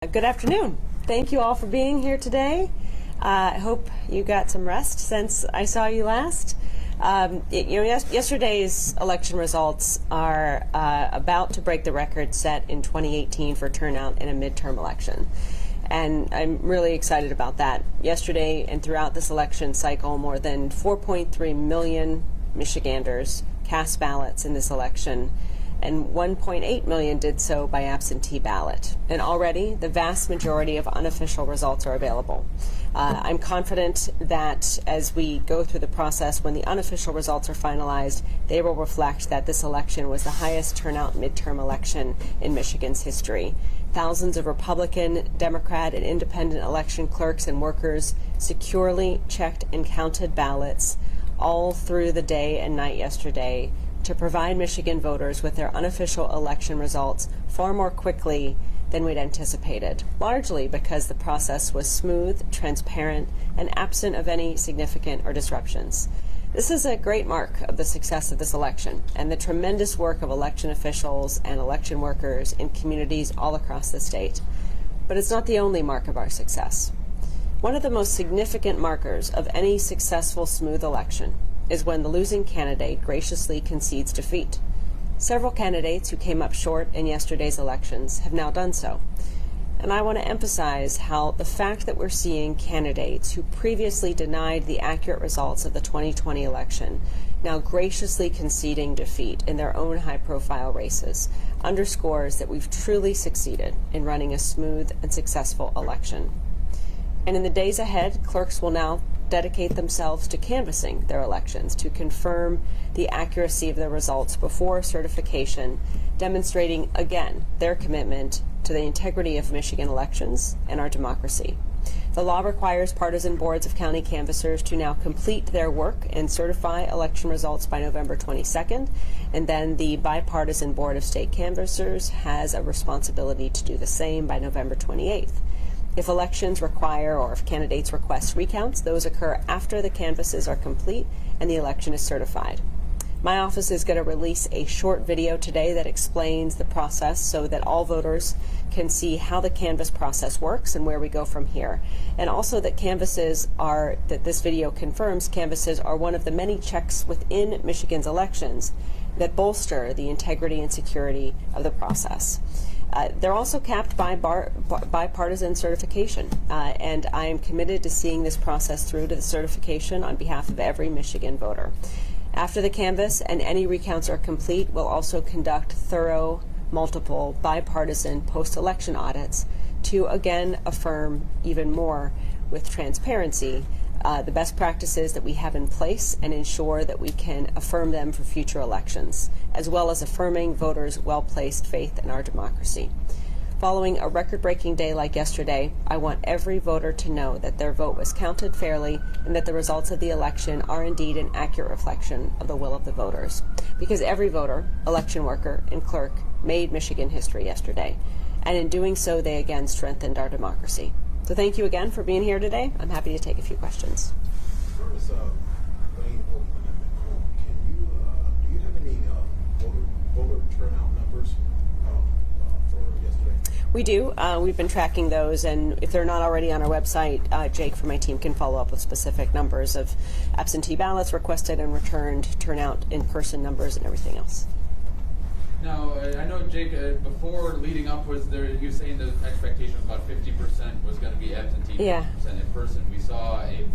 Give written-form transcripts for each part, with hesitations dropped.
Good afternoon. Thank you all for being here today. I hope you got some rest since I saw you last. Yesterday's election results are about to break the record set in 2018 for turnout in a midterm election. And I'm really excited about that. Yesterday and throughout this election cycle, more than 4.3 million Michiganders cast ballots in this election, and 1.8 million did so by absentee ballot. And already, the vast majority of unofficial results are available. I'm confident that as we go through the process, when the unofficial results are finalized, they will reflect that this election was the highest turnout midterm election in Michigan's history. Thousands of Republican, Democrat, and independent election clerks and workers securely checked and counted ballots all through the day and night yesterday to provide Michigan voters with their unofficial election results far more quickly than we'd anticipated, largely because the process was smooth, transparent, and absent of any significant or disruptions. This is a great mark of the success of this election and the tremendous work of election officials and election workers in communities all across the state. But it's not the only mark of our success. One of the most significant markers of any successful, smooth election is when the losing candidate graciously concedes defeat. Several candidates who came up short in yesterday's elections have now done so. And I want to emphasize how the fact that we're seeing candidates who previously denied the accurate results of the 2020 election now graciously conceding defeat in their own high-profile races underscores that we've truly succeeded in running a smooth and successful election. And in the days ahead, clerks will now dedicate themselves to canvassing their elections to confirm the accuracy of the results before certification, demonstrating again their commitment to the integrity of Michigan elections and our democracy. The law requires partisan boards of county canvassers to now complete their work and certify election results by November 22nd, and then the bipartisan board of state canvassers has a responsibility to do the same by November 28th. If elections require or if candidates request recounts, those occur after the canvasses are complete and the election is certified. My office is going to release a short video today that explains the process so that all voters can see how the canvass process works and where we go from here. And also that this video confirms canvasses are one of the many checks within Michigan's elections that bolster the integrity and security of the process. They're also capped by bipartisan certification, and I am committed to seeing this process through to the certification on behalf of every Michigan voter. After the canvass and any recounts are complete, we'll also conduct thorough, multiple, bipartisan post-election audits to again affirm even more with transparency the best practices that we have in place and ensure that we can affirm them for future elections, as well as affirming voters' well-placed faith in our democracy. Following a record-breaking day like yesterday, I want every voter to know that their vote was counted fairly and that the results of the election are indeed an accurate reflection of the will of the voters. Because every voter, election worker, and clerk made Michigan history yesterday, and in doing so, they again strengthened our democracy. So thank you again for being here today. I'm happy to take a few questions. Do you have any voter turnout numbers for yesterday? We do. We've been tracking those, and if they're not already on our website, Jake from my team can follow up with specific numbers of absentee ballots requested and returned, turnout, in-person numbers, and everything else. Now, I know, Jake, before leading up, you saying the expectation was about 50% was going to be absentee, 50% in person. We saw a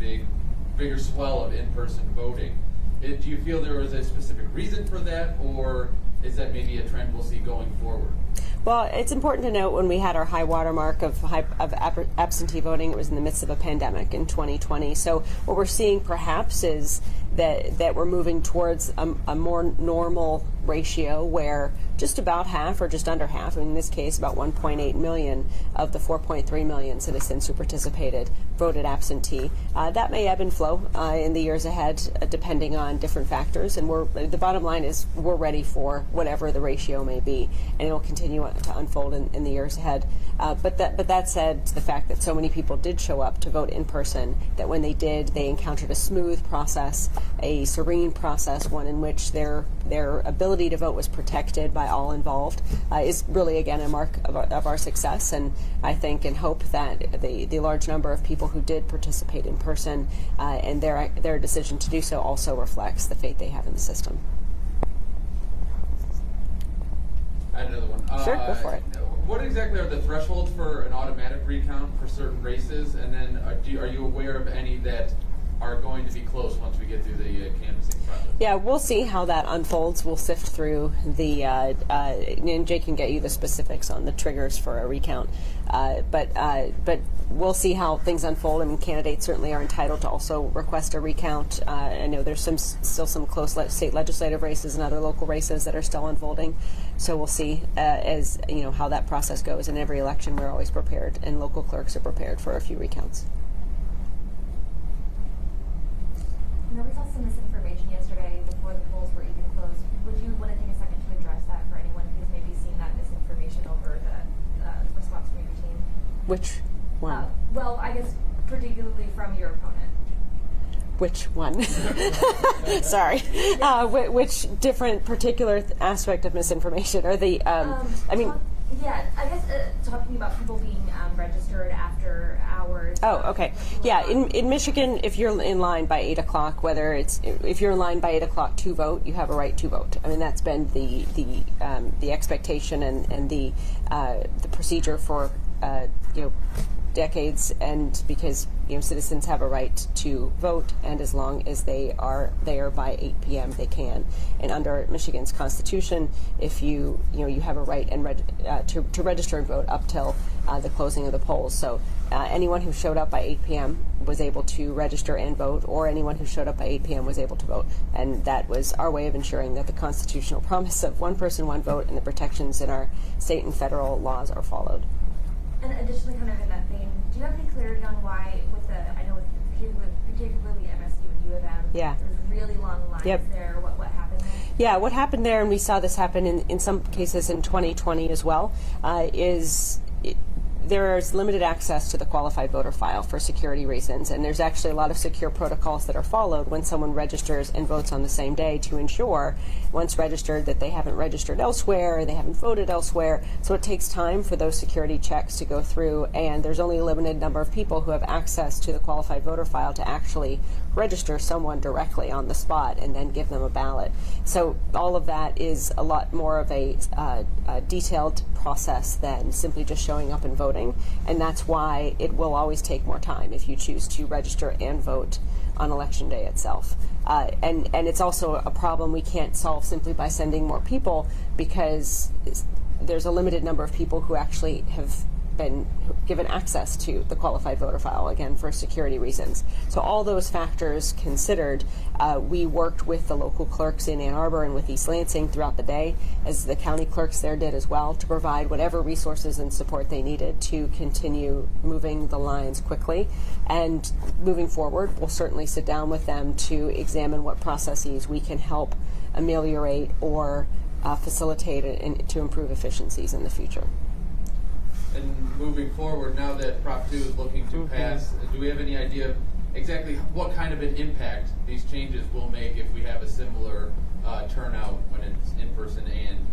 bigger swell of in-person voting. Do you feel there was a specific reason for that, or is that maybe a trend we'll see going forward? Well, it's important to note when we had our high water mark of absentee voting, it was in the midst of a pandemic in 2020. So what we're seeing perhaps is that we're moving towards a more normal ratio where just about half or just under half, in this case about 1.8 million of the 4.3 million citizens who participated voted absentee. That may ebb and flow in the years ahead depending on different factors, and the bottom line is we're ready for whatever the ratio may be, and it will continue to unfold in the years ahead. But that said, the fact that so many people did show up to vote in person, that when they did, they encountered a smooth process, a serene process, one in which their ability ability to vote was protected by all involved is really, again, a mark of our success. And I think and hope that the large number of people who did participate in person and their decision to do so also reflects the faith they have in the system. I had another one. Sure, go for it. What exactly are the thresholds for an automatic recount for certain races? And then are you aware of any that are going to be close once we get through the canvassing process? Yeah, we'll see how that unfolds. We'll sift through and Jake can get you the specifics on the triggers for a recount. But we'll see how things unfold. I mean, candidates certainly are entitled to also request a recount. I know there's still some close state legislative races and other local races that are still unfolding. So we'll see as how that process goes. In every election, we're always prepared, and local clerks are prepared for a few recounts. I know we saw some misinformation yesterday before the polls were even closed. Would you want to take a second to address that for anyone who's maybe seen that misinformation over the response from your team? Which one? Well, I guess particularly from your opponent. Which one? Sorry. Which different particular aspect of misinformation? Or the, yeah, I guess talking about people being registered after hours. Oh, okay. Yeah, in Michigan, if you're in line by 8 o'clock, if you're in line by 8 o'clock to vote, you have a right to vote. I mean, that's been the expectation and the procedure for decades, and because citizens have a right to vote, and as long as they are there by 8 p.m. they can. And under Michigan's Constitution, if you have a right to register and vote up till the closing of the polls. So anyone who showed up by 8 p.m. was able to register and vote, or anyone who showed up by 8 p.m. was able to vote. And that was our way of ensuring that the constitutional promise of one person, one vote, and the protections in our state and federal laws are followed. And additionally, kind of in that vein, do you have any clarity on why, I know particularly MSU and U of M, yeah, there was really long lines there. What happened there? Yeah, what happened there, and we saw this happen in some cases in 2020 as well, there's limited access to the qualified voter file for security reasons, and there's actually a lot of secure protocols that are followed when someone registers and votes on the same day to ensure, once registered, that they haven't registered elsewhere, or they haven't voted elsewhere. So it takes time for those security checks to go through, and there's only a limited number of people who have access to the qualified voter file to actually register someone directly on the spot and then give them a ballot. So all of that is a lot more of a detailed process than simply just showing up and voting, and that's why it will always take more time if you choose to register and vote on election day itself. And it's also a problem we can't solve simply by sending more people, because there's a limited number of people who actually have been given access to the qualified voter file, again, for security reasons. So all those factors considered, we worked with the local clerks in Ann Arbor and with East Lansing throughout the day, as the county clerks there did as well, to provide whatever resources and support they needed to continue moving the lines quickly. And moving forward, we'll certainly sit down with them to examine what processes we can help ameliorate or facilitate and to improve efficiencies in the future. And moving forward, now that Prop 2 is looking to pass, do we have any idea of exactly what kind of an impact these changes will make if we have a similar turnout when it's in person and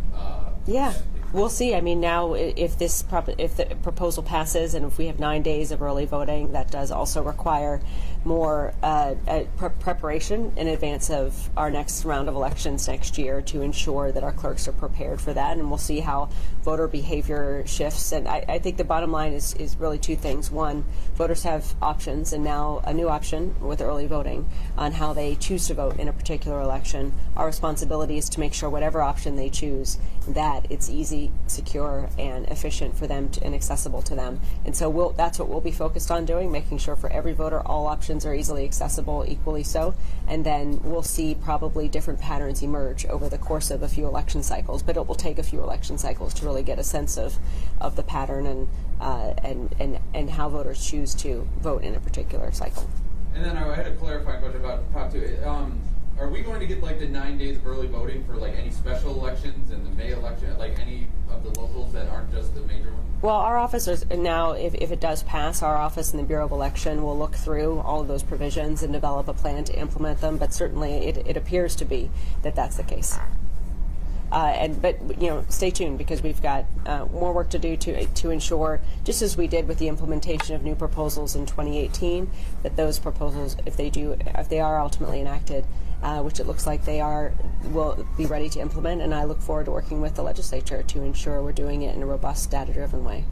yeah, we'll see. I mean, now if the proposal passes, and if we have 9 days of early voting, that does also require more preparation in advance of our next round of elections next year to ensure that our clerks are prepared for that. And we'll see how voter behavior shifts. And I think the bottom line is really two things. One, voters have options, and now a new option with early voting on how they choose to vote in a particular election. Our responsibility is to make sure whatever option they choose, that it's easy, secure, and efficient for them and accessible to them. And so that's what we'll be focused on doing, making sure for every voter all options are easily accessible, equally so. And then we'll see probably different patterns emerge over the course of a few election cycles, but it will take a few election cycles to really get a sense of the pattern and how voters choose to vote in a particular cycle. And then I had a clarifying question about Prop 2. Are we going to get like the 9 days of early voting for like any special elections and the May election, like any of the locals that aren't just the major ones? Well, our officers now, if it does pass, our office and the Bureau of Election will look through all of those provisions and develop a plan to implement them. But certainly, it appears to be that that's the case. But stay tuned, because we've got more work to do to ensure, just as we did with the implementation of new proposals in 2018, that those proposals, if they are ultimately enacted, which it looks like they are, will be ready to implement. And I look forward to working with the legislature to ensure we're doing it in a robust, data-driven way.